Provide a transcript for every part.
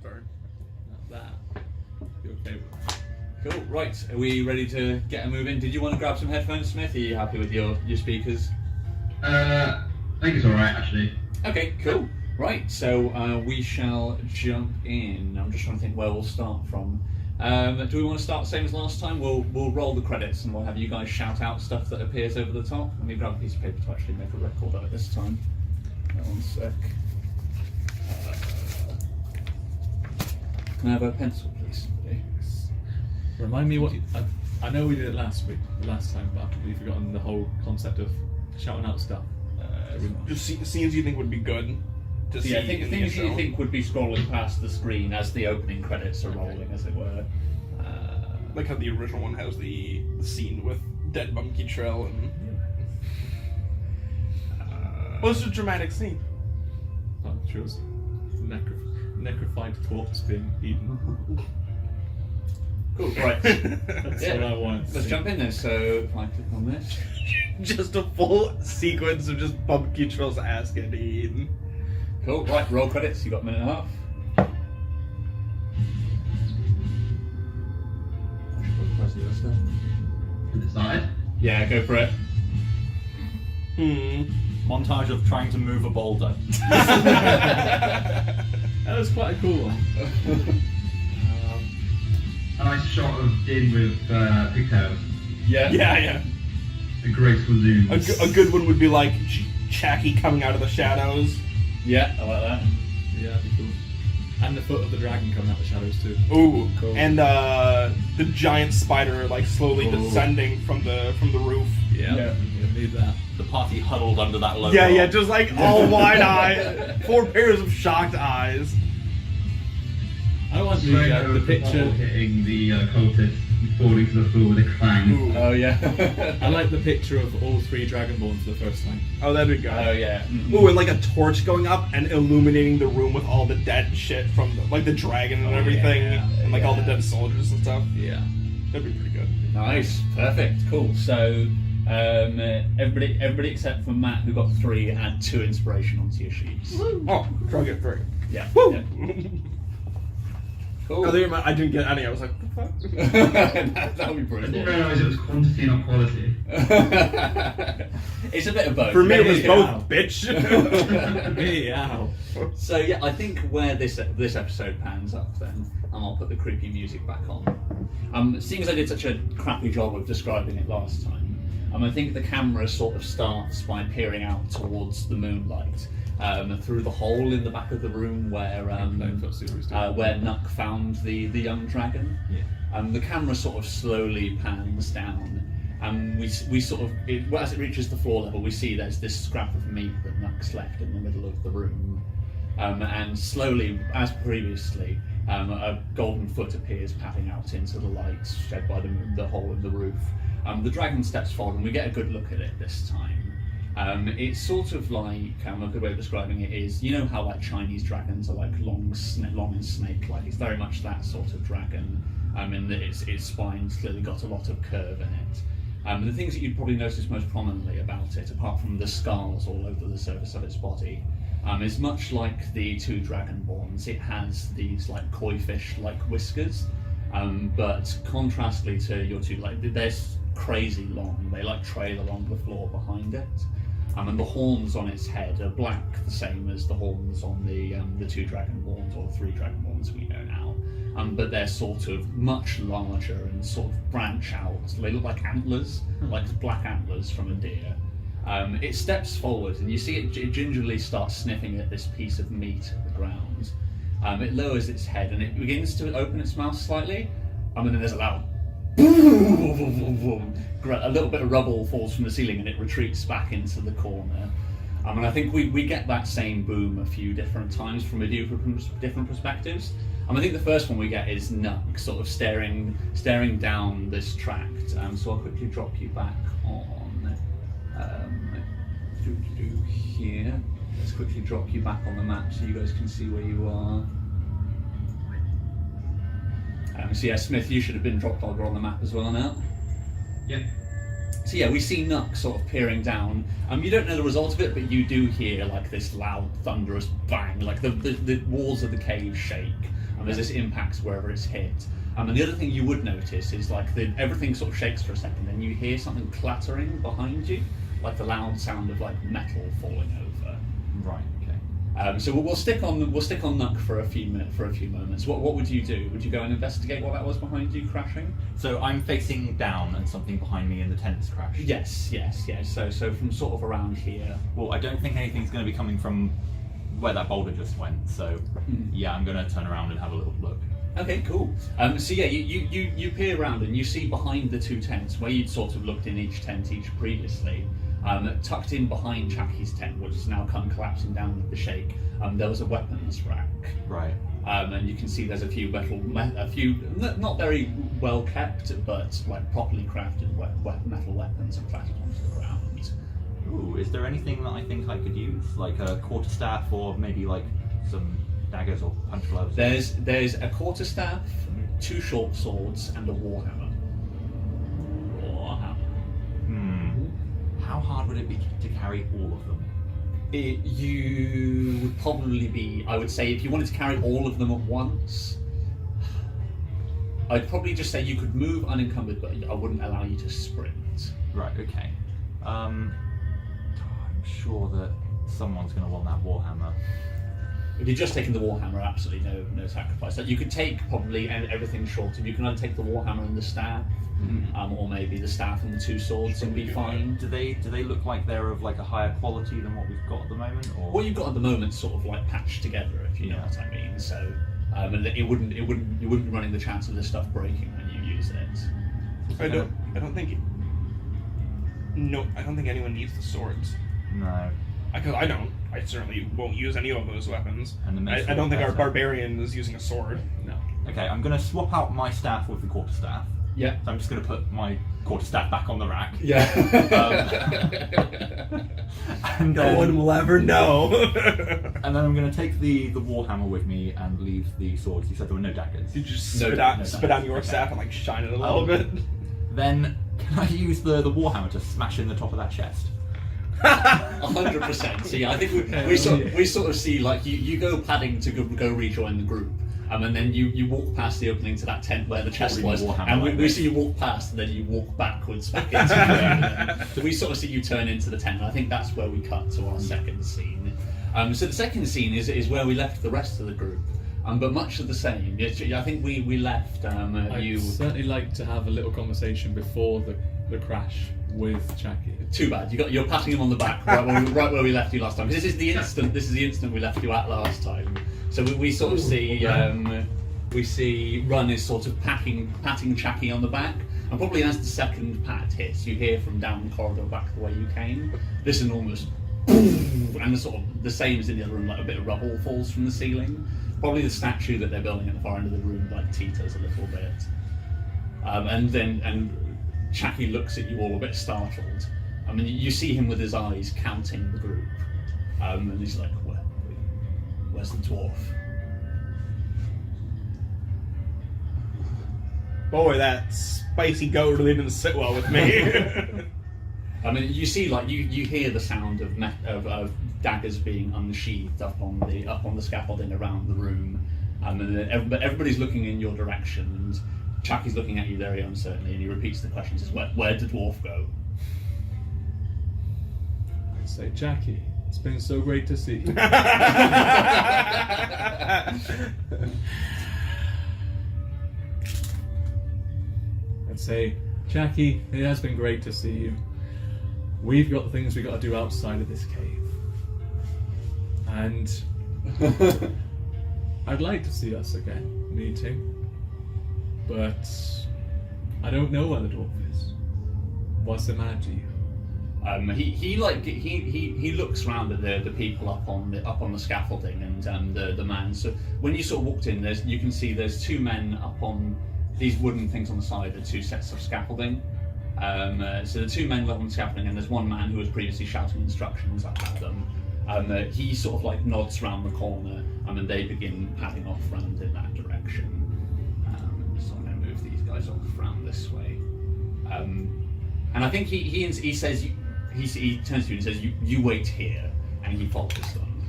Sorry. That. You're okay with that. Cool. Right. Are we ready to get a move in? Did you want to grab some headphones, Smith? Are you happy with your speakers? I think it's alright, actually. Okay. Cool. Right. So we shall jump in. I'm just trying to think where we'll start from. Do we want to start the same as last time? We'll roll the credits and we'll have you guys shout out stuff that appears over the top. Let me grab a piece of paper to actually make a record of it this time. One sec. Can I have a pencil, please? Remind me what I know we did it last time, but I've completely forgotten the whole concept of shouting out stuff. Just scenes you think would be good to see. Yeah, things you think would be scrolling past the screen as the opening credits are rolling, as it were. Like how the original one has the scene with dead monkey trail and. What's the dramatic scene? Oh, it shows necrofied corpse being eaten. Cool, right. That's what I want. Let's jump in then. So if I click on this. Just a full sequence of just monkey trail's ass getting eaten. Cool, right, roll credits. You got a minute and a half. Is it started? Yeah, go for it. Montage of trying to move a boulder. That was quite a cool one. A nice shot of Din with pigtails. Yeah. A graceful zoom. A good one would be like Chacky coming out of the shadows. Yeah, I like that. Yeah, that'd be cool. And the foot of the dragon coming out the shadows too. Ooh, Cool. And the giant spider like slowly descending from the roof. Yeah. You need that. The party huddled under that logo. Yeah, just like all wide eyed, 4 pairs of shocked eyes. I want the picture. Hitting the cultist and falling to the floor with a clang. Ooh. Oh yeah. I like the picture of all 3 Dragonborn for the first time. Oh, that'd be good. Oh yeah. Mm-hmm. Ooh, and like a torch going up and illuminating the room with all the dead shit from the dragon and everything, and like all the dead soldiers and stuff. Yeah. That'd be pretty good. Nice, perfect, cool. So everybody except for Matt, who got 3, add 2 inspiration onto your sheets. Oh, try to get 3. Yeah. Woo! Yeah. Cool. I didn't get any. I was like, what the fuck? That would be I pretty didn't cool. realise it was quantity, not quality. It's a bit of both. For me, it was Hey, both, ow. bitch. Meow. So yeah, I think where this episode pans up then, and I'll put the creepy music back on. Seeing as I did such a crappy job of describing it last time, I think the camera sort of starts by peering out towards the moonlight, through the hole in the back of the room where Nuck found the young dragon. Yeah. The camera sort of slowly pans down, and we sort of, as it reaches the floor level, we see there's this scrap of meat that Nuck's left in the middle of the room. And slowly, as previously, a golden foot appears padding out into the light shed by the hole in the roof. The dragon steps forward and we get a good look at it this time. It's sort of like, a good way of describing it is, you know how like Chinese dragons are like long and snake-like. It's very much that sort of dragon, in that its spine's clearly got a lot of curve in it. The things that you'd probably notice most prominently about it, apart from the scars all over the surface of its body, is much like the 2 dragonborns. It has these like koi fish-like whiskers, but contrastly to your 2, like they're crazy long. They like trail along the floor behind it. And the horns on its head are black, the same as the horns on the 2 dragonborns or 3 dragonborns we know now. But they're sort of much larger and sort of branch out. They look like antlers, like black antlers from a deer. It steps forward and you see it gingerly starts sniffing at this piece of meat at the ground. It lowers its head and it begins to open its mouth slightly. And then there's a loud boom. A little bit of rubble falls from the ceiling and it retreats back into the corner. I think we get that same boom a few different times from a few different perspectives. I think the first one we get is Nuck sort of staring down this tract. So I'll quickly drop you back on here. Let's quickly drop you back on the map so you guys can see where you are. So yeah, Smith, you should have been dropped over on the map as well now. Yep. So yeah, we see Nuck sort of peering down. You don't know the result of it, but you do hear like this loud, thunderous bang. Like the walls of the cave shake, and there's this impact wherever it's hit. And the other thing you would notice is like everything sort of shakes for a second, and you hear something clattering behind you, like the loud sound of like metal falling over. Right. Okay. So we'll stick on Nuck for a few moments. What would you do? Would you go and investigate what that was behind you crashing? So I'm facing down, and something behind me in the tent's crashed. Yes. So from sort of around here. Well, I don't think anything's going to be coming from where that boulder just went. So yeah, I'm going to turn around and have a little look. Okay, cool. So yeah, you peer around and you see behind the two tents, where you'd sort of looked in each tent previously, tucked in behind Chaki's tent, which has now come collapsing down with the shake, there was a weapons rack. Right. And you can see there's a few not very well kept, but like properly crafted metal weapons are clattered onto the ground. Ooh, is there anything that I think I could use, like a quarterstaff or maybe like some daggers or punch gloves? There's a quarterstaff, 2 short swords, and a warhammer. How hard would it be to carry all of them? You would probably be, I would say, if you wanted to carry all of them at once, I'd probably just say you could move unencumbered, but I wouldn't allow you to sprint. Right, okay. I'm sure that someone's going to want that warhammer. If you're just taking the warhammer, absolutely no sacrifice. Like you could take probably everything short. If you can either take the warhammer and the staff, or maybe the staff and the 2 swords, and be fine. Do they look like they're of like a higher quality than what we've got at the moment? Or What you've got at the moment, sort of like patched together, if you know what I mean. So, and you wouldn't be running the chance of this stuff breaking when you use it. I don't think anyone needs the swords. No. Because I don't. I certainly won't use any of those weapons. And I don't think our barbarian is using a sword. No. Okay, I'm going to swap out my staff with the quarterstaff. Yeah. So I'm just going to put my quarterstaff back on the rack. Yeah. And No then, one will ever know. and then I'm going to take the warhammer with me and leave the swords. You said there were no daggers. You just No, spit on your okay. staff and like shine it a little bit. Then can I use the warhammer to smash in the top of that chest? 100%. So yeah, I think we sort of see like you go padding to go rejoin the group, and then you walk past the opening to that tent where the chest Holding was, the warhammer and like we this. see you walk past, and then you walk backwards back into the room. So we sort of see you turn into the tent. And I think that's where we cut to our second scene. So the second scene is where we left the rest of the group. But much of the same. I think we left. I'd certainly like to have a little conversation before the crash with Chaki. Too bad. You're patting him on the back right where we left you last time. Because this is the instant we left you at last time. So we sort of see we see Run is sort of patting Chaki on the back, and probably as the second pat hits, you hear from down the corridor back the way you came, this enormous boom, and the same as in the other room, like a bit of rubble falls from the ceiling. Probably the statue that they're building at the far end of the room like teeters a little bit, and Chaki looks at you all a bit startled. I mean, you see him with his eyes counting the group, and he's like, "Where's the dwarf?" Boy, that spicy goat really didn't sit well with me. I mean, you see, like you hear the sound of daggers being unsheathed up on the scaffolding around the room, and then everybody's looking in your direction, and Chaki's looking at you very uncertainly, and he repeats the question: "Says, where did dwarf go?" I'd say, Chaki, it's been so great to see you. I'd say, Chaki, it has been great to see you. We've got the things we've got to do outside of this cave. And I'd like to see us again, meeting. But I don't know where the dwarf is. What's the matter to you? He looks around at the people up on the scaffolding and the man. So when you sort of walked in, you can see there's 2 men up on these wooden things on the side, the 2 sets of scaffolding. So the 2 men up on the scaffolding, and there's one man who was previously shouting instructions at them. He sort of like nods round the corner, and they begin padding off round in that direction. So I'm going to move these guys off round this way. And I think he says he turns to you and says you wait here, and he follows them.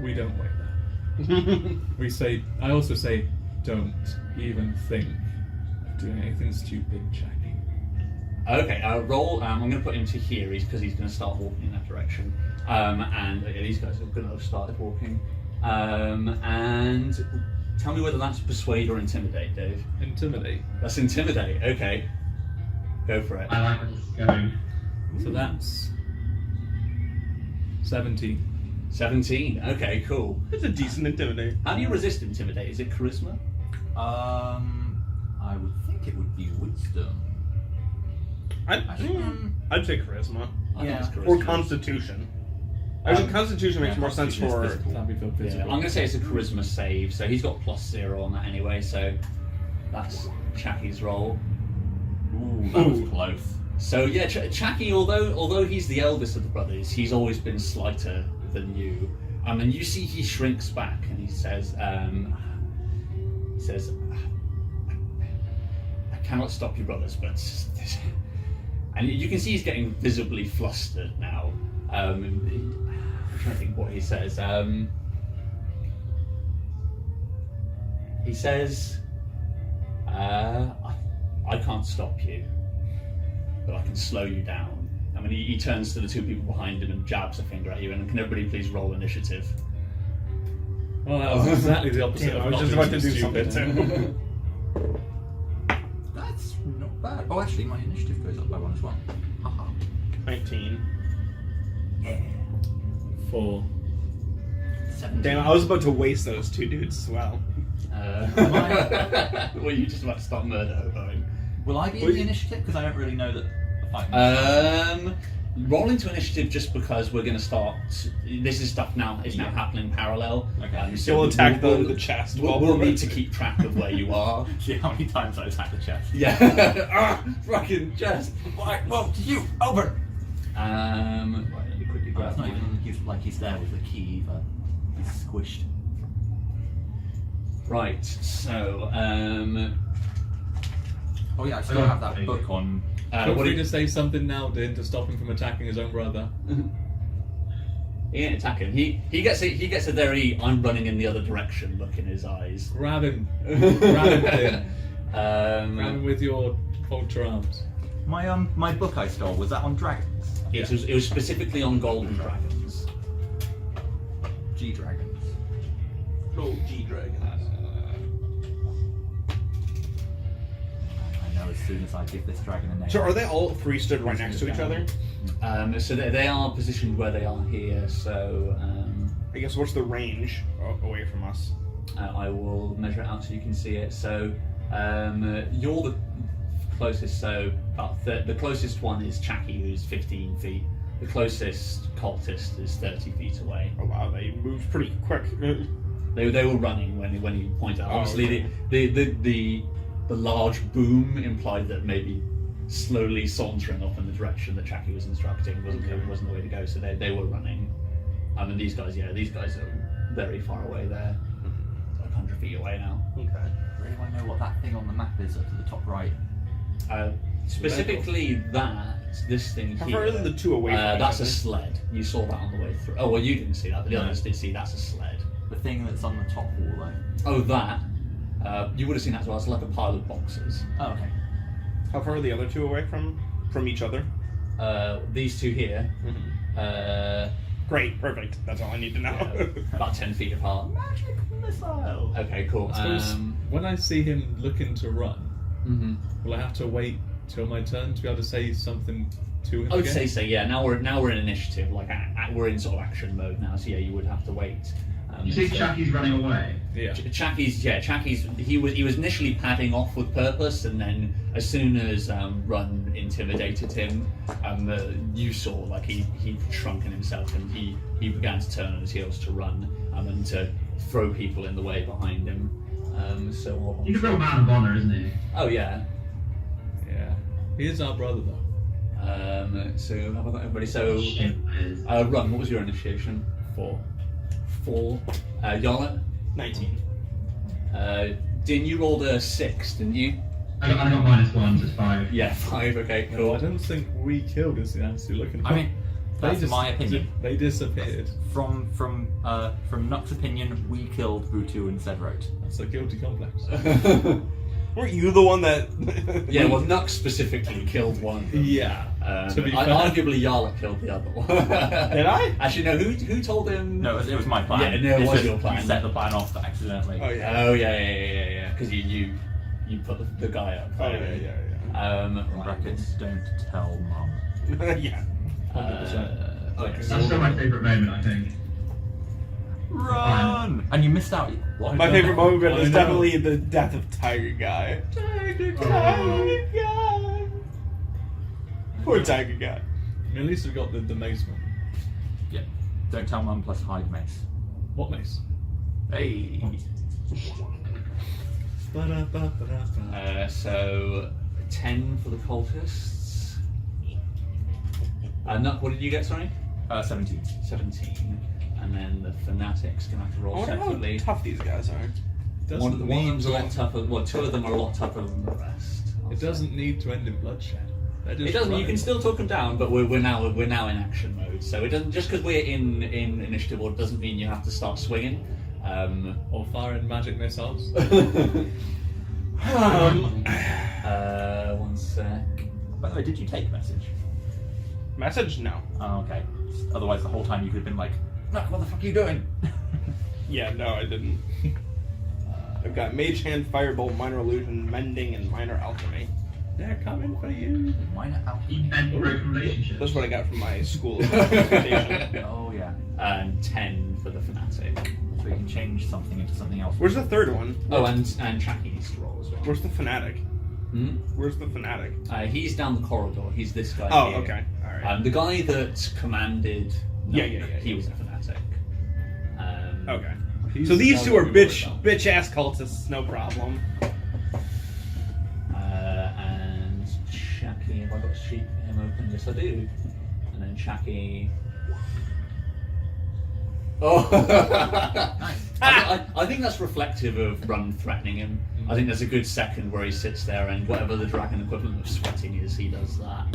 We don't wait there. We say. I also say, don't even think of doing anything stupid, Jackie. Okay, roll. I'm going to put him to here because he's going to start walking in that direction. And these guys are going to have started walking. And tell me whether that's persuade or intimidate, Dave. Intimidate. That's intimidate. Okay, go for it. I like where this is going. So that's 17. 17. Okay, cool. It's a decent intimidate. How do you resist intimidate? Is it charisma? I would think it would be wisdom. I'd say charisma. I think it's charisma. Or constitution. Actually, constitution makes more sense for... That'd be for Yeah, physical. I'm going to say it's a charisma save, so he's got +0 on that anyway, so that's Chacky's roll. Ooh, that was close. So yeah, Chacky, although he's the eldest of the brothers, he's always been slighter than you. And you see he shrinks back and he says, I cannot stop you, brothers, but... And you can see he's getting visibly flustered now. I'm trying to think what he says. He says, I can't stop you, but I can slow you down. I mean, he turns to the two people behind him and jabs a finger at you, and can everybody please roll initiative? Well, that was exactly the opposite. Damn, of I was not just being about to do stupid. something too. That's not bad. Oh, actually, my initiative goes up by 1 as well. Haha. 19. 4. 17. Damn, I was about to waste those two dudes as well. Were you just about to start murder hoboing? Will I be in the initiative? Because I don't really know that the fight. Roll into initiative just because we're going to start. This is stuff now is now happening parallel. Okay. So You'll attack we'll- the chest. We'll need to keep track of where you are. See how many times I attack the chest. Yeah. Fucking chest. Right, well, to you, over! Right, let me quickly It's grab not mine. even like he's there with the key either. He's squished. Right, so Oh yeah, I still have that book on. Feel what free do you to say something now, Din, to stop him from attacking his own brother. He ain't attacking. He gets a very I'm running in the other direction look in his eyes. Grab him. Grab him, Din. Grab him Um, with your vulture arms. My book I stole, was that on dragons? it was specifically on golden dragons. G-dragons. Oh, G-Dragon. I know as soon as I give this dragon a name. So are they all three stood right next to each other? So they are positioned where they are here. So I guess what's the range away from us? I will measure it out so you can see it. So you're the closest. So about the closest one is Chacky, who's 15 feet. The closest cultist is 30 feet away. Oh wow, they moved pretty quick. They were running when he pointed out. Oh, Obviously, okay. the large boom implied that maybe slowly sauntering off in the direction that Chacky was instructing wasn't the way to go. So they were running. I mean, these guys are very far away. They're like 100 feet away now. Okay. Where do I know what that thing on the map is up to the top right? Specifically, this thing How here. far are the two away from each That's a other? sled. You saw that on the way through. Oh well, you didn't see that, but the No. others did see. That's a sled. The thing that's on the top wall though. Oh, that. You would have seen that as well. It's like a pile of boxes. Oh, okay. How far are the other two away from each other? These two here, Great, perfect. That's all I need to know. about 10 feet apart. Magic missile! Okay, cool. I suppose when I see him looking to run, Mhm. will I have to wait till my turn to be able to say something to him I would again? say so. Yeah. Now we're in initiative. Like we're in sort of action mode now. So yeah, you would have to wait. You see so- Chucky's running away. Yeah. Chacky's he was initially padding off with purpose, and then as soon as Run intimidated him, you saw like he shrunken himself, and he began to turn on his heels to run and to throw people in the way behind him. So hold on. He's a real man of honor, isn't he? Oh yeah. Yeah. He is our brother though. So have I got everybody? So Shit. Run. What was your initiation? 4. 4. Yarlet. 19. Din, you rolled a 6, didn't you? I got -1, so it's 5. Yeah, 5. Okay, No, cool. I don't think we killed is the answer you're looking for. I mean, that's my opinion. They disappeared. From Nuck's opinion, we killed Butu and Cedrote. That's a guilty complex. Weren't you the one that? Yeah, well, Nux specifically killed one of them. Yeah. To be fair. Arguably, Yarla killed the other one. Did I? Actually, no. Who told him? No, it was my plan. Yeah, no, it It's was just your plan. You set the plan off accidentally. Oh yeah. Oh yeah. Because you put the guy up. Oh yeah. In Right. brackets, don't tell mum. Yeah. 100%. Okay, That's so still my favourite moment, I think. Run! And you missed out. What? My favorite moment I is know. definitely the death of Tiger Guy. Tiger Guy. Poor Tiger Guy. I mean, at least we got the mace one. Yeah. Don't tell mum plus hide mace. What mace? Hey. So 10 for the cultists. Nuck, what did you get? Sorry. 17. 17. And then the fanatics gonna have to I roll wonder how separately. tough these guys are. One of them's a lot tougher. Well, 2 of them are a lot tougher than the rest. I'll It say. doesn't need to end in bloodshed. They're just It doesn't. You running. can still talk them down, but we're now in action mode. So it doesn't just because we're in initiative order doesn't mean you have to start swinging. Or firing magic missiles. One sec. By the way, did you take message? Message? No. Oh, okay. Otherwise, the whole time you could have been like, Nuck, what the fuck are you doing? Yeah, no, I didn't. I've got Mage Hand, Firebolt, Minor Illusion, Mending, and Minor Alchemy. They're coming for you. Minor Even alchemy. broken relationships. That's what I got from my school. Station. Oh, yeah. And 10 for the fanatic. So you can change something into something else. Where's the third one? Oh, and Tracky needs to roll as well. Where's the Fanatic? Hmm? Where's the Fanatic? He's down the corridor. He's this guy. Oh, here. okay. Alright. The guy that commanded. Yeah. He was a fanatic. Okay. He's So these the two guy are we worried about. bitch ass cultists, no problem. And Shacky, have I got a sheet for him open? Yes, I do. And then Shacky. Oh! I think that's reflective of Run threatening him. I think there's a good second where he sits there and whatever the dragon equivalent of sweating is, he does that.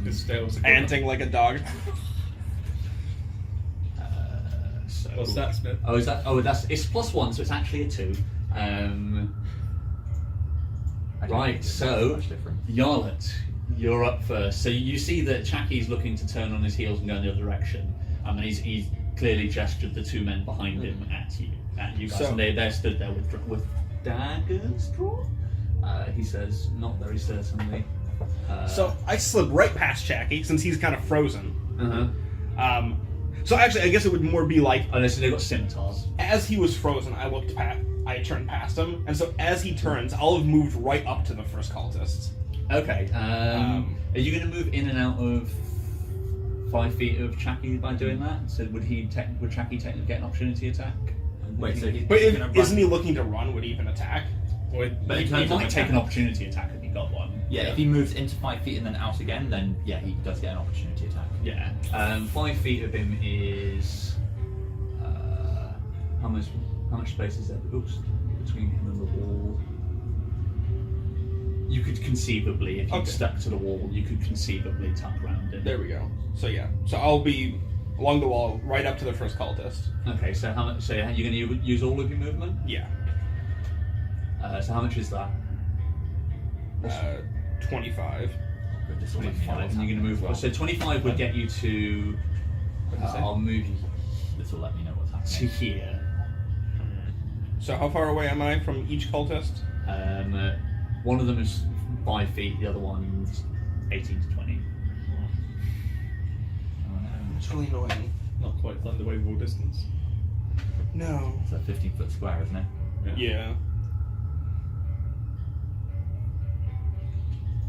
His tail's a Anting like a dog. So What's that, Smith? Oh, is that? Oh, it's +1, so it's actually a 2. I don't Right, think it's so much different. Yarlet, you're up first. So you see that Chacky's looking to turn on his heels and go in the other direction. And he's clearly gestured the 2 men behind him at you guys, So- and they're stood there with daggers drawn. He says, not very certainly. So I slid right past Chacky since he's kind of frozen. Uh-huh. So actually, I guess it would more be like Oh, so they've got scimitars. as he was frozen, I turned past him, and so as he turns, I'll have moved right up to the first cultist. Okay. Are you going to move in and out of 5 feet of Chacky by doing that? So would Chacky technically get an opportunity attack? Wait, so But he's gonna isn't run- he looking to run? Would he even attack? But He in terms of might take attack- an opportunity attack if he got one. Yeah, if he moves into 5 feet and then out again, then yeah, he does get an opportunity attack. Yeah. 5 feet of him is how much space is there? Oops, between him and the wall. You could conceivably, if you Okay. stuck to the wall, you could conceivably tuck around it. There we go. So yeah. So I'll be along the wall, right up to the first cultist. Okay, so how much? So you're going to use all of your movement? Yeah. So how much is that? 25. This will let me know 25, what's and you're going to move. happening. So 25 would get you to. I'll move you This will let me know what's to happening. here. So how far away am I from each cultist? One of them is 5 feet, the other one's 18 to 20. It's really annoying. Not quite Thunderwave wall distance. No. It's a 15-foot square, isn't it? Yeah.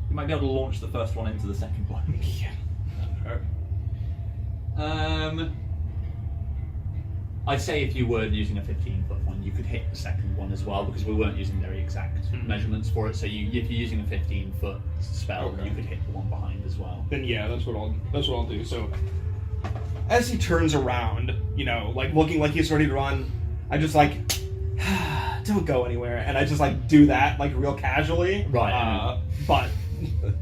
You might be able to launch the first one into the second one. Yeah. I'd say if you were using a 15-foot one, you could hit the second one as well, because we weren't using very exact measurements for it. So if you're using a 15-foot spell, Okay. you could hit the one behind as well. Then yeah, that's what I'll do. So as he turns around, like looking like he's ready to run, I just like don't go anywhere, and I just like do that like real casually. Right. But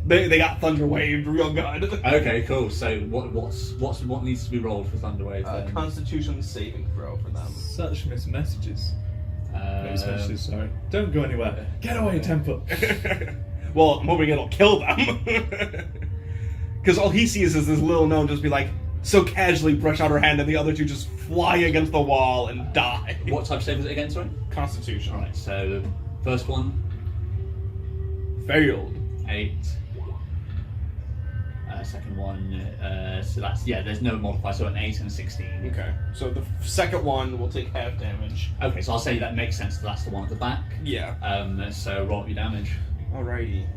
they got thunder waved real good. Okay, cool. So what needs to be rolled for Thunderwave then? Constitution saving throw for them. Such missed messages. Missed messages, sorry. Don't go anywhere. Get away, Temple. Well, I'm hoping it'll kill them. Because all he sees is this little gnome just be like, so casually brush out her hand, and the other two just fly against the wall and die. What type of save is it again, sorry? Constitution. Alright, so first one, Failed. 8. Second one, so that's, there's no modifier, so an 8 and a 16. Okay. So the second one will take half damage. Okay, so I'll say that makes sense, that's the one at the back. Yeah. So roll up your damage. Alrighty.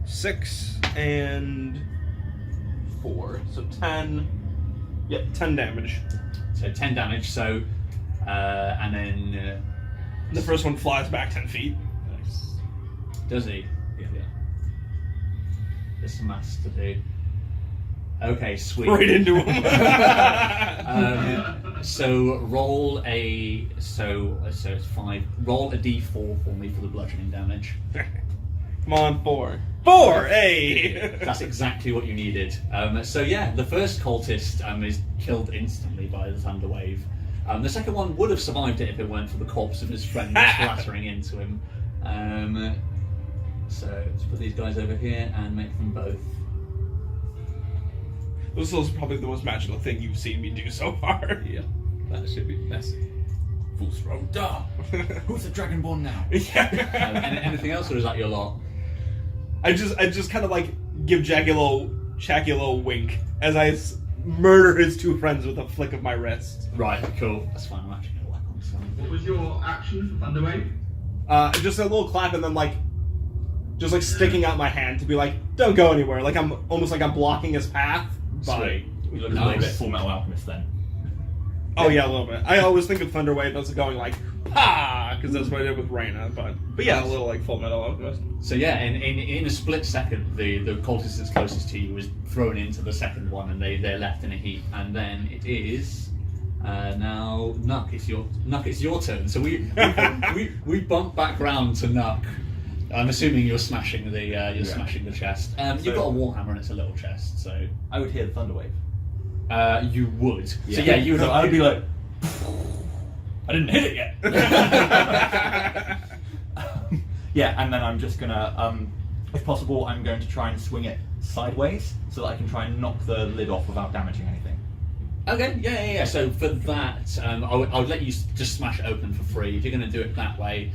6 and 4. So 10. Yep, 10 damage. So 10 damage, so, and then... The first one flies back 10 feet. Nice. Does he? Yeah. There's some maths to do. Okay, sweet. Right into him. So roll a... So it's 5. Roll a d4 for me for the bludgeoning damage. Come on, 4. 4! Hey! That's exactly what you needed. So yeah, the first cultist is killed instantly by the thunder wave. The second one would have survived it if it weren't for the corpse of his friend splattering into him. So let's put these guys over here and make them both. This is probably the most magical thing you've seen me do so far. Yeah, that should be messy. Full throw. Duh! Who's the Dragonborn now? Yeah. Anything else, or is that your lot? I just kind of like give Jackie a little wink as I murder his two friends with a flick of my wrist. Right, cool. That's fine. I'm actually gonna whack on some. What was your action for Thunderwave? Just a little clap and then like, just like sticking out my hand to be like, don't go anywhere. Like I'm almost like I'm blocking his path. But, Sweet. You look a little bit Nice. Full Metal Alchemist then. oh yeah, a little bit. I always think of Thunderwave as going like, ha, because that's what I did with Reyna. But yeah, a little like Full Metal Alchemist. So yeah, in a split second, the cultist that's closest to you was thrown into the second one, and they're left in a heap. And then it is now Nuck. It's your turn. So we bump back round to Nuck. I'm assuming you're smashing the smashing the chest. You've got a warhammer and it's a little chest, so I would hear the Thunderwave. you would. So yeah, you would. So I would be like, I didn't hit it yet. Yeah, and then I'm just gonna, if possible, I'm going to try and swing it sideways so that I can try and knock the lid off without damaging anything. Okay, yeah. So for that, I would let you just smash it open for free if you're going to do it that way.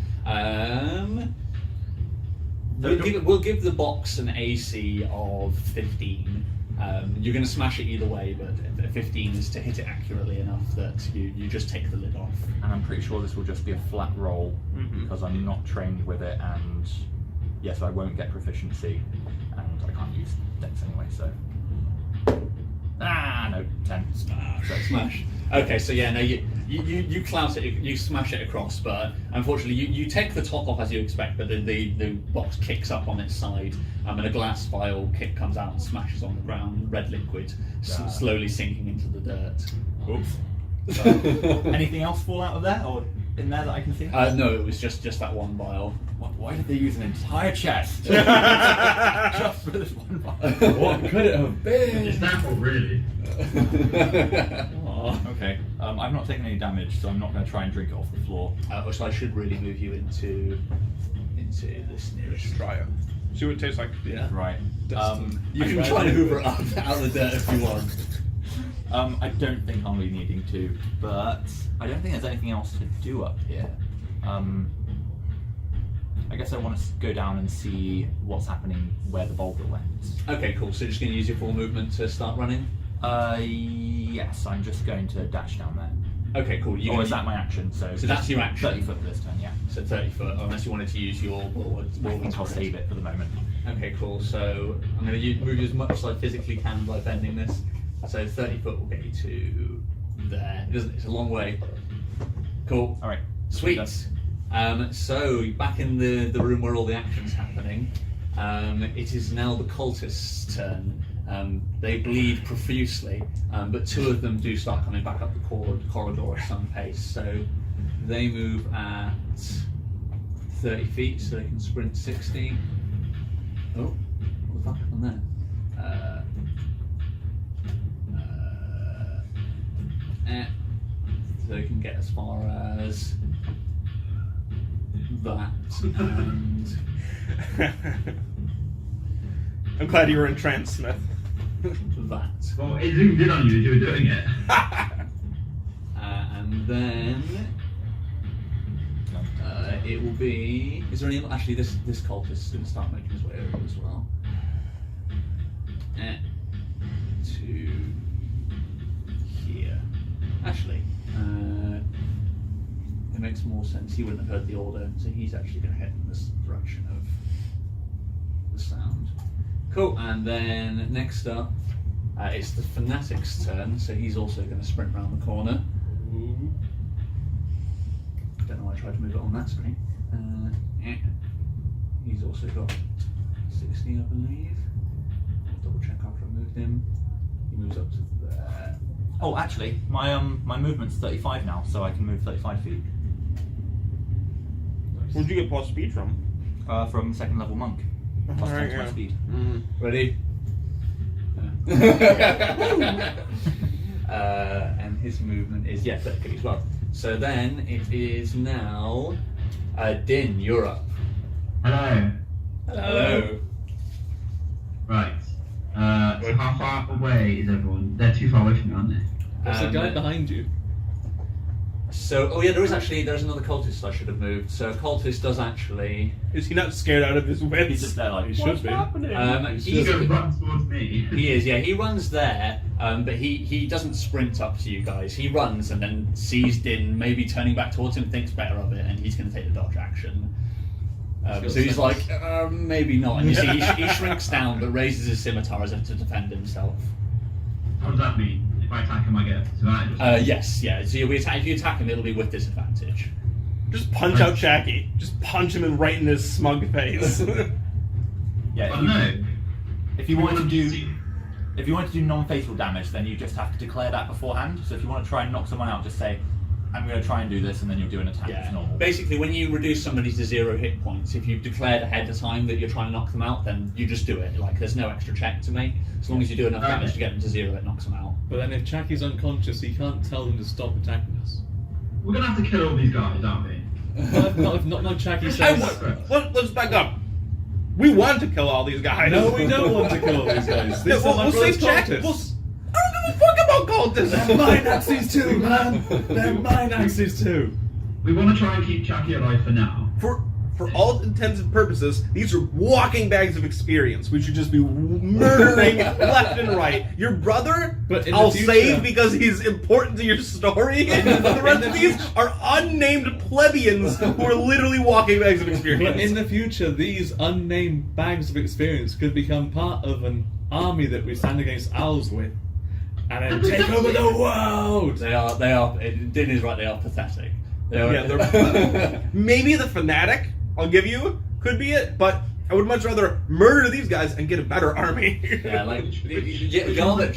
We'll give the box an AC of 15. You're going to smash it either way, but 15 is to hit it accurately enough that you just take the lid off. And I'm pretty sure this will just be a flat roll because I'm not trained with it, and yes, I won't get proficiency, and I can't use dex anyway, so... no, 10. Smash. Okay, so yeah, no, you clout it, you smash it across, but unfortunately you take the top off as you expect, but the box kicks up on its side, and a glass vial comes out and smashes on the ground, red liquid, slowly sinking into the dirt. Oops. Anything else fall out of there, or in there that I can see? No, it was just that one vial. Why did they use an entire chest just for this one vial? What could it have been? Is that what really? Okay, I've not taken any damage, so I'm not going to try and drink it off the floor. So I should really move you into this nearest. Try it. See what it tastes like. Yeah. Right. You can try and hoover it up out of the dirt if you want. I don't think I'll be needing to, but I don't think there's anything else to do up here. I guess I want to go down and see what's happening where the boulder went. Okay, cool. So you're just going to use your full movement to start running? Yes, I'm just going to dash down there. Okay, cool. Or is that my action? So that's your action? 30 foot for this turn, yeah. So 30 foot, unless you wanted to use your... I think I'll save it for the moment. Okay, cool. So I'm going to move you as much as I physically can by bending this. So 30 foot will get you to there. It's a long way. Cool. All right. Sweet. So back in the room where all the action's happening, it is now the cultists' turn. They bleed profusely, but two of them do start coming back up the corridor at some pace. So They move at 30 feet, so they can sprint 60. Oh, what the fuck happened there? So they can get as far as that, and I'm glad you were in trance, Smith. that. Well, it zoomed in on you as you were doing it. And then it will be. Is there any? Actually, this cultist is going to start making his way over as well. To here. Actually, it makes more sense. He wouldn't have heard the order, so he's actually going to head in this direction of the sound. Cool. And then next up, it's the Fanatic's turn, so he's also going to sprint around the corner. Don't know why I tried to move it on that screen. He's also got 60, I believe. I'll double check after I moved him. He moves up to there. Oh, actually, my movement's 35 now, so I can move 35 feet. Where'd you get plus speed from? From second level monk. Plus 10 to my speed. Ready? And his movement is 30 feet as well. So then it is now Din, you're up. Hello. Hello. Right. So how far away is everyone? They're too far away from me, aren't they? There's a guy behind you. So, there's another cultist I should have moved. So, cultist does actually. Is he not scared out of his wits? He's just there like, He should be. He's going to run towards me. He is, yeah. He runs there, but he doesn't sprint up to you guys. He runs and then sees Din maybe turning back towards him, thinks better of it, and he's going to take the dodge action. So he's like, maybe not. And you see, he shrinks down, but raises his scimitar as if to defend himself. What does that mean? If I attack him, I get disadvantage? Yes, yeah. So if you attack him, it'll be with disadvantage. Just punch out Shaggy. Just punch him right in his smug face. yeah. Oh no. If you want to do non-fatal damage, then you just have to declare that beforehand. So if you want to try and knock someone out, just say, I'm going to try and do this, and then you'll do an attack as normal. Basically, when you reduce somebody to 0 hit points, if you've declared ahead of time that you're trying to knock them out, then you just do it. Like, there's no extra check to make. As long as you do enough damage to get them to 0, it knocks them out. But then if Chaki's unconscious, he can't tell them to stop attacking us. We're going to have to kill all these guys, aren't we? Not Chaki Hey, says. let's back up. We want to kill all these guys. No, we don't want to kill all these guys. These are my we'll brother's save Jack. cultists. I don't give a fuck about cultists. They're mine axes too, man. They're mine axes too. We want to try and keep Chucky alive for now. For all intents and purposes, these are walking bags of experience. We should just be murdering left and right. Your brother, But in I'll the future- save because he's important to your story. And the rest of these are unnamed plebeians who are literally walking bags of experience. But in the future, these unnamed bags of experience could become part of an army that we stand against owls with, and then take over the world. They are. Din is right. They are pathetic. Yeah, maybe the fanatic, I'll give you, could be it, but I would much rather murder these guys and get a better army. Yeah, like Yarlett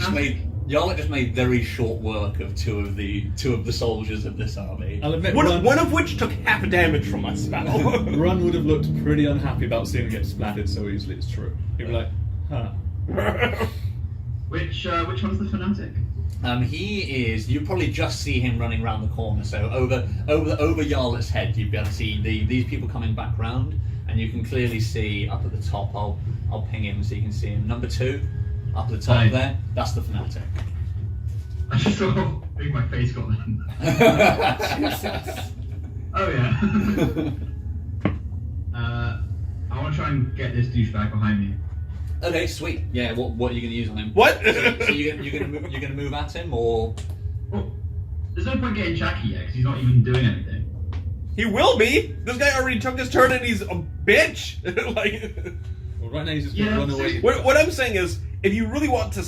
just made very short work of two of the soldiers of this army. I'll admit, One of which took half damage from my spell. Run would have looked pretty unhappy about seeing him get splattered so easily. It's true. He'd be like, huh. Which one's the fanatic? He is. You probably just see him running around the corner. So over Yarlett's head, you'd be able to see these people coming back round, and you can clearly see up at the top. I'll ping him so you can see him. Number 2, up at the top there. That's the fanatic. I just saw how big my face got then. Oh yeah. I want to try and get this douchebag behind me. Okay, sweet. Yeah. What are you going to use on him? What? So you're going to move at him, or? Well, there's no point getting Jackie yet because he's not even doing anything. He will be. This guy already took his turn and he's a bitch. Like, Well, right now he's just going to run away. what I'm saying is, if you really want to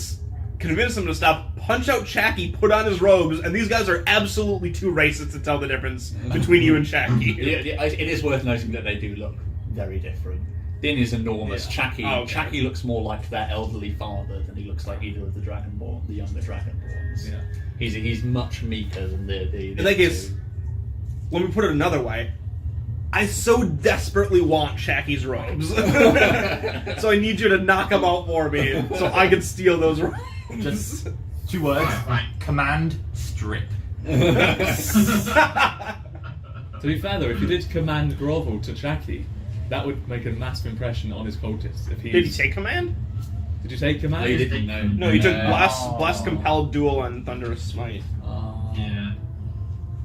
convince him to stop, punch out Chacky, put on his robes, and these guys are absolutely too racist to tell the difference between you and Chacky. It is worth noting that they do look very different. Din is enormous. Yeah. Chacky looks more like their elderly father than he looks like either of the younger Dragonborns. Yeah. He's much meeker than the In that case, let me put it another way. I so desperately want Shacky's robes. So I need you to knock them out for me so I can steal those robes. Just 2 words. Right. Command strip. To be fair though, if you did command grovel to Jackie, that would make a massive impression on his cultists. If Did he take command? Did you take command? No, you didn't know. No, he took Blast, Compelled Duel, and Thunderous Smite. Oh, Yeah.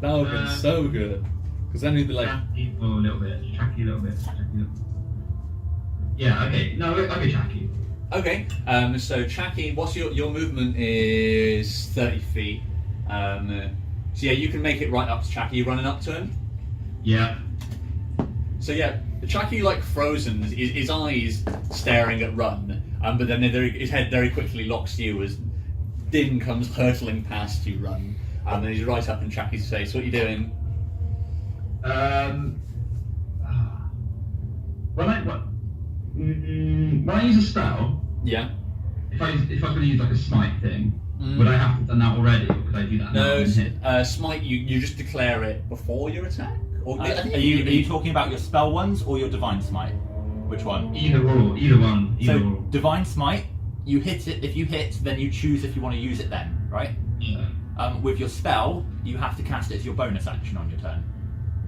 that would have been so good. Because then he'd be like, Jackie, well, a little bit. Jackie, a little bit. Jackie, a little bit. Yeah, okay. No, okay, Jackie. Okay, so Chucky, what's your movement is 30 feet. So yeah, you can make it right up to Chucky. You running up to him? Yeah. So yeah, Chucky like frozen, his eyes staring at Run, but then his head very quickly locks you as Din comes hurtling past you, Run, and then he's right up in Chucky's face. What are you doing? When I use a spell, Yeah. if I was going to use like a smite thing, would I have to done that already, or could I do that now No, and hit? smite. You just declare it before your attack. Or, Are you talking about your spell ones or your divine smite? Which one? Either or, either one, either So or. divine smite, you hit it. If you hit, then you choose if you want to use it then, right? Yeah. With your spell, you have to cast it as your bonus action on your turn.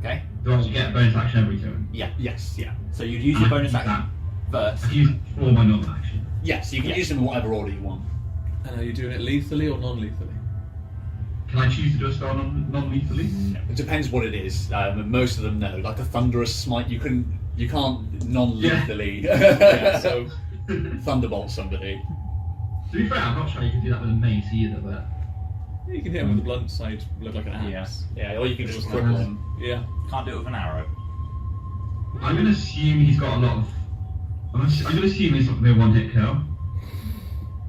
Okay? Do I also get a bonus action every turn? Yeah. Yes. Yeah. So you'd use your bonus Use action first. I use it for my normal action. Yes. You can Yeah. use them in whatever order you want. and are you doing it lethally or non-lethally? Can I choose to do a spell non-lethally? It depends what it is. Most of them no. Like a thunderous smite, you can't non-lethally So thunderbolt somebody. To be fair, I'm not sure you can do that with a mace either, but... you can hit him with the blunt side, look like an axe. Yeah, or you can just It was cripple nice. him. Yeah. Can't do it with an arrow. I'm going to assume he's got a lot of... I'm going to assume it's not going to be a one-hit kill.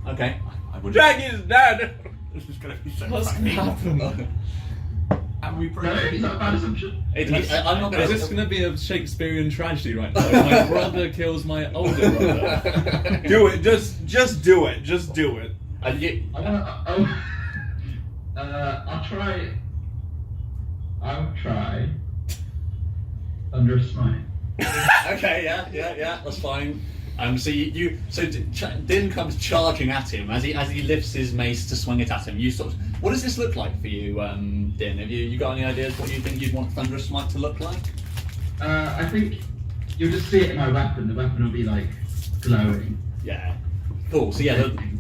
Okay. I wouldn't. Jackie's dead! This is going to be so What's funny. gonna happen? And we No, broke. is that a bad assumption? I'm not Is this going going to be a Shakespearean tragedy right now? My brother kills my older brother. to. Do it, just do it, just do it. And you, I want to... I'll try... Thunder Smite. okay, yeah, that's fine. So Din comes charging at him as he lifts his mace to swing it at him. You sort of, what does this look like for you, Din? Have you got any ideas what you think you'd want Thunderous Smite to look like? I think you'll just see it in my weapon. The weapon will be like glowing. Yeah. Cool. So yeah,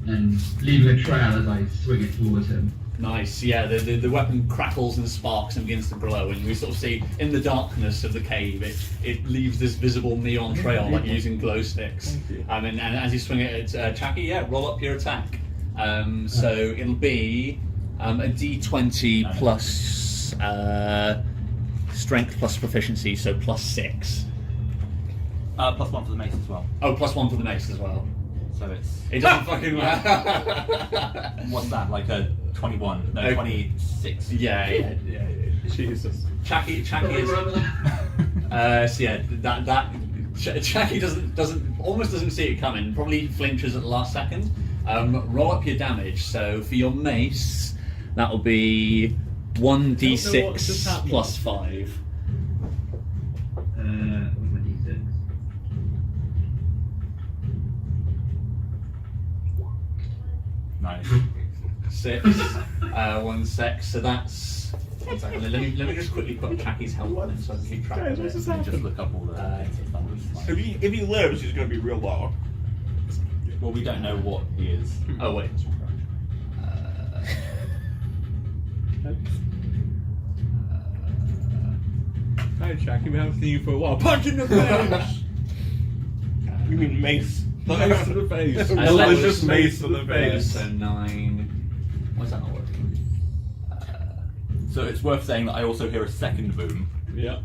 And leaving a trail as I swing it towards him. nice. Yeah, the weapon crackles and sparks and begins to glow, and we sort of see in the darkness of the cave, it leaves this visible neon trail like using glow sticks. And as you swing it at Chucky, yeah, roll up your attack. So it'll be a D20 plus strength plus proficiency, so +6. +1 for the mace as well. Oh, +1 for the mace as well. So it's... It doesn't fucking What's that? Like a 21? No, 26. Yeah. Jesus. Chucky is. So yeah, Chucky almost doesn't see it coming. Probably flinches at the last second. Roll up your damage. So for your mace, that'll be 1d6 plus 5. What's my D6? Nice. 6, 1 sec. So that's. 1 second. Let me just quickly put Chucky's health on it so I can keep track of it. Let me just look up all the things that Thunderous Smite. If he lives, he's gonna be real low. Well, we don't know what he is. Oh wait. Hi, Jackie. We haven't seen you for a while. Punch in the face! You mean mace? Mace to the face. A delicious mace to the face. So 9. Why's that not working? So it's worth saying that I also hear a second boom. Yeah.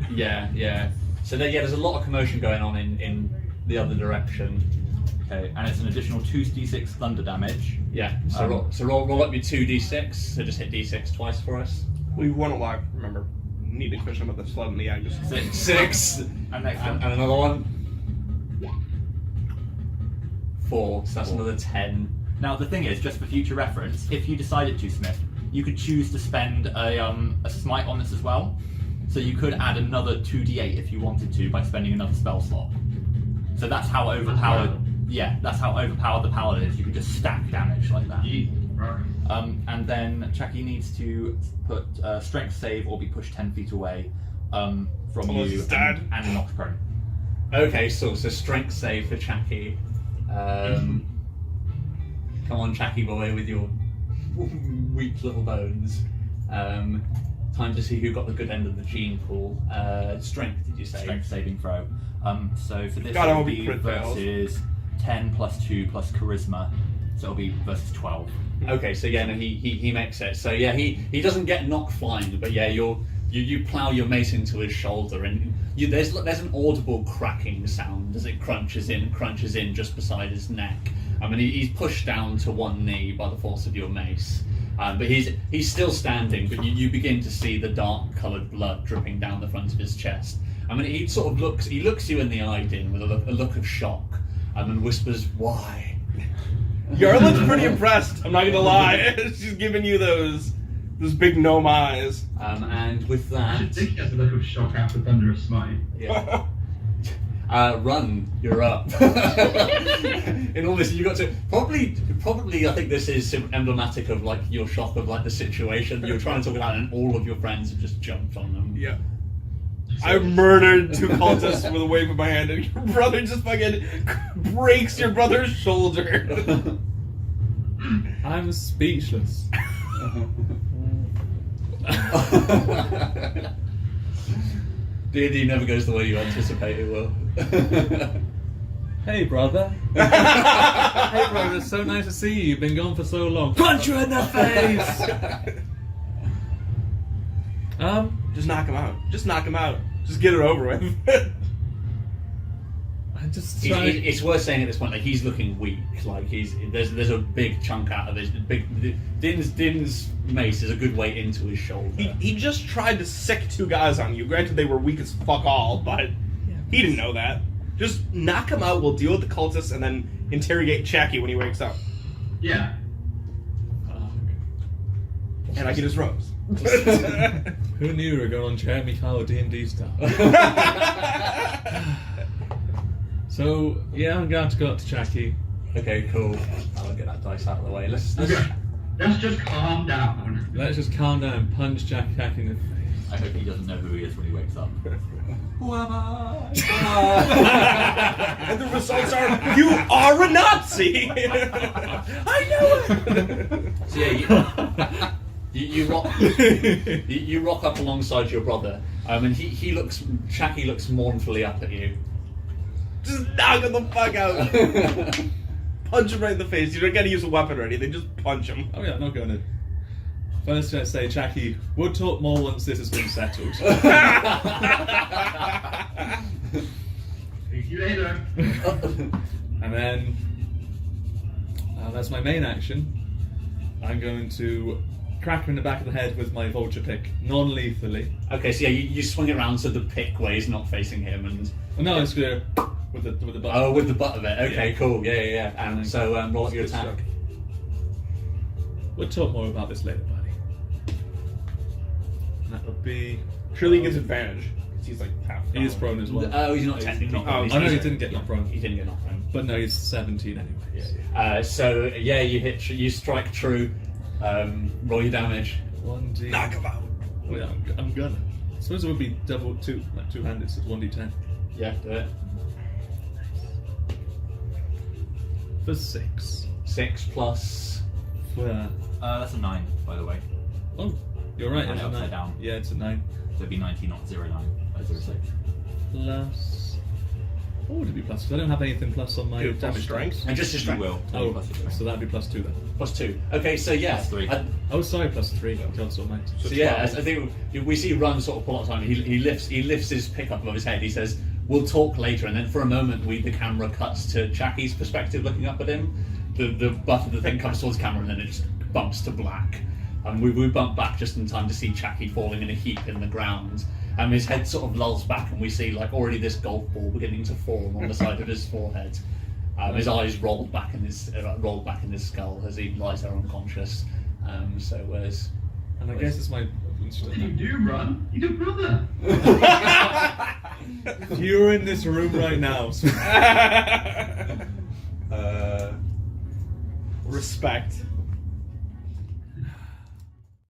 Yeah. So there's a lot of commotion going on in the other direction. Okay, and it's an additional 2d6 thunder damage. Yeah. So roll up your 2d6. So just hit d6 twice for us. We won alive, remember. Need to cushion with the slug in the eye. Just 6. And next And one. another one. 4. So that's another 10. Now the thing is, just for future reference, if you decided to, Smith, you could choose to spend a smite on this as well. So you could add another 2d8 if you wanted to by spending another spell slot. So that's how overpowered. Yeah, that's how overpowered the paladin is. You can just stack damage like that. Right. And then Chucky needs to put strength save or be pushed 10 feet away from Almost you dead. and knocked prone. Okay, so strength save for Chucky. Come on, Chucky boy, with your weak little bones. Time to see who got the good end of the gene pool. Strength, did you say? Strength saving throw. So for this God, I it'll hope he be crit fails. versus 10 plus 2 plus charisma. So it'll be versus 12. Okay, so yeah, no, he makes it. So yeah, he doesn't get knocked flying, but yeah, you plough your mace into his shoulder, and there's an audible cracking sound as it crunches in just beside his neck. I mean, he's pushed down to one knee by the force of your mace, but he's still standing. But you begin to see the dark-coloured blood dripping down the front of his chest. I mean, he sort of looks you in the eye, Din, with a look of shock, and whispers, "Why?" Yarlin's pretty impressed. I'm not gonna lie. She's giving you those big gnome eyes. And with I should that, think he has a look of shock after Thunderous Smite. yeah. Run, you're up. In all this, you got to probably. I think this is emblematic of like your shock of like the situation you're trying to talk about, and all of your friends have just jumped on them. Yeah. I murdered 2 cultists with a wave of my hand, and your brother just fucking breaks your brother's shoulder. I'm speechless. D&D never goes the way you anticipate it will. Hey, brother. Hey, brother. It's so nice to see you. You've been gone for so long. Punch you in the face. Just knock him out. Just knock him out. Just get it over with. I just trying. It's worth saying at this point, like he's looking weak. Like there's a big chunk out of his Din's mace is a good way into his shoulder. He just tried to sick 2 guys on you. Granted, they were weak as fuck all, but he didn't know that. Just knock him out. We'll deal with the cultists and then interrogate Chacky when he wakes up. Yeah. And I get his rose. Who knew we were going on Jeremy Kyle D&D style? So yeah, I'm going to go up to Jackie. Okay, cool. I'll get that dice out of the way. Let's just calm down. Let's just calm down and punch Jackie in the face. I hope he doesn't know who he is when he wakes up. Who am I? And the results are, you are a Nazi! I know it! So yeah, you rock up alongside your brother, and Chacky looks mournfully up at you. Just knock him the fuck out. Punch him right in the face. You don't gotta use a weapon or anything, just punch him. Oh yeah, I'm not going to. First, I say, Jackie, we'll talk more once this has been settled. See you later. And then, that's my main action. I'm going to crack him in the back of the head with my vulture pick, non-lethally. Okay, so yeah, you swing it around so the pick way is not facing him, and Well, no, it's good with the butt. oh, with the butt of it. Okay, Yeah. cool. Yeah. And so roll up your attack. We'll talk more about this later, buddy. And that would be. Surely he gets advantage. Because he's like half. He is prone as well. Oh, he's not technically. Oh, he's- I know he he's- didn't get knocked prone, He didn't get knocked prone. but no, he's 17 anyway. So yeah, you strike true. Roll your damage. 1d. Knock him out. Oh, yeah, I'm gonna. I suppose it would be double two, like two-handed, so it's 1d10. Yeah, do it. For 6. 6 plus. That's a 9, by the way. Oh, you're right. Put It's it a 9. upside down. Yeah, it's a 9. So it'd be 19, not 09. 06. Plus. What would it be plus? Because I don't have anything plus on my Dude, plus damage strength? dice. And just your You strength. will. Oh, Plus your strength. so that'd be plus 2 then. Plus 2. Okay, so yeah. Plus 3. Oh, sorry, plus 3. God, so mate. So yeah, I think we see Run sort of pull out time. He lifts his pick up above his head. He says, "We'll talk later." And then for a moment, the camera cuts to Jacky's perspective, looking up at him. The butt of the thing comes towards the camera, and then it just bumps to black. And we bump back just in time to see Chacky falling in a heap in the ground. And his head sort of lolls back, and we see like already this golf ball beginning to form on the side of his forehead. His eyes rolled back in his skull as he lies there unconscious. So where's And I guess it's my. What did you do, Ron? You're your brother. You're in this room right now. So Respect.